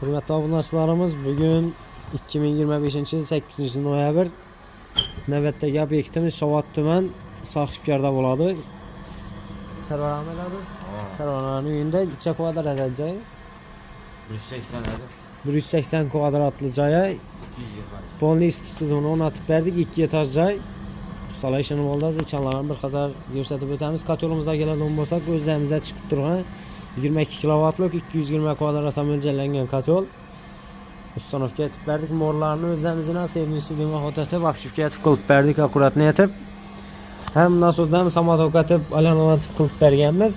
Hürmetli obunachilarimiz, bugün 2025-yil 8 noyabr navbatdagi obyektimiz Shovot tuman Sohibkarda bo'ladi. Sarvar Ahmedov, Sarvarning uyida necha kvadrat joyingiz? 180 kvadratli joy. Polni tizimini o'rnatib berdik, 2 etaj joy. Ustalar ishini bo'ldi, ichanlarni bir qator ko'rsatib o'tamiz. Kotyolimizga keladigan bo'lsak, o'zimizda chiqib turgan 22 kilovatlik 220 kvadratga mo'ljallangan kotyol. Ustanovga aytib berdik, morlarni o'zimizdan sevishligini holatda vaqtga aytib qilib berdik, akkuratni aytib. Ham nasozdan samotok atib, alanovat qilib berganmiz.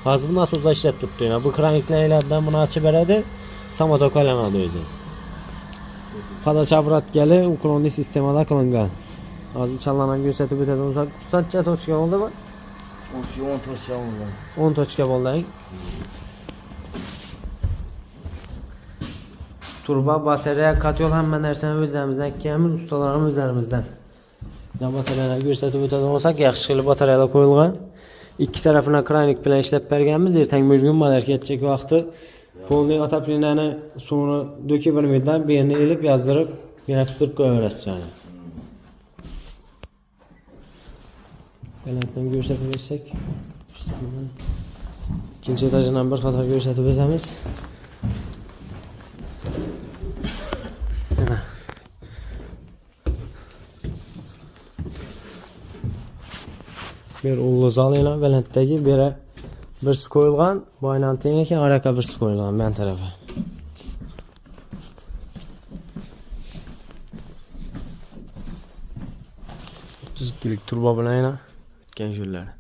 Hozir bu nasozlar ishlab turibdi. Bu kraniklardan buni ochib beradi, samotok alanadi o'zi. Podachabratgali uklonli sistemada qilingan. Hozir chanlarni ko'rsatib o'tadi bo'lsak, ustancha tochka bo'ldimi? 10 tochka bo'ldi. 10 tochka bo'ldi. Turba, batareya, kotyol hamma narsani o'zimizdan kelamiz, ustalarimiz o'zlarimizdan. Ya batareyalarni ko'rsatib o'tadi bo'lsak, yaxshi qilib batareyalar qo'yilgan. Ikki tarafini kranik bilan ishlab berganmiz. Ertaga bugun malar ketjak vaqti polniy otopleniyani suvini do'kib bermaydan berini elib yozdirib, yana qistirib qo'yaverasiz yani. Balanddan ko'rsatib o'tsak, ikkinchi etajidan bir qator ko'rsatib o'tamiz. Bir ullu zal ile balanddagi beri birsi qo'yilgan, boydan teng ekan, araka birsi qo'yilgan men tarafi. Tuzkilik turba bilan o'tgan yo'llari.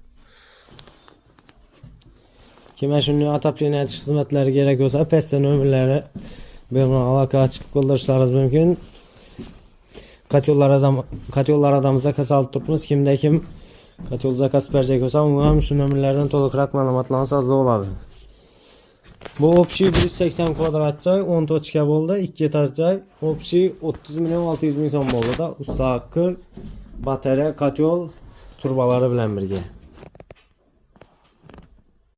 Kimga shunday otopleniya xizmatlari kerak bo'lsa, pastda nomerlari bilan aloqa chiqib qoldirishlaringiz mumkin. Kotyollar adamıza kasalib turibmiz. Kimda kim kotyol zakaz beracak olsa, unga ham shu nomerlardan to'liqroq ma'lumotlarni sozda bo'ladi. Bu общий 180 kvadrat joy, 10 tochka bo'ldi, 2 etaj joy. Общий 30 milyon 600 ming so'm bo'ldi da. Usta haqqi, batareya, kotyol turbalari bilan birga.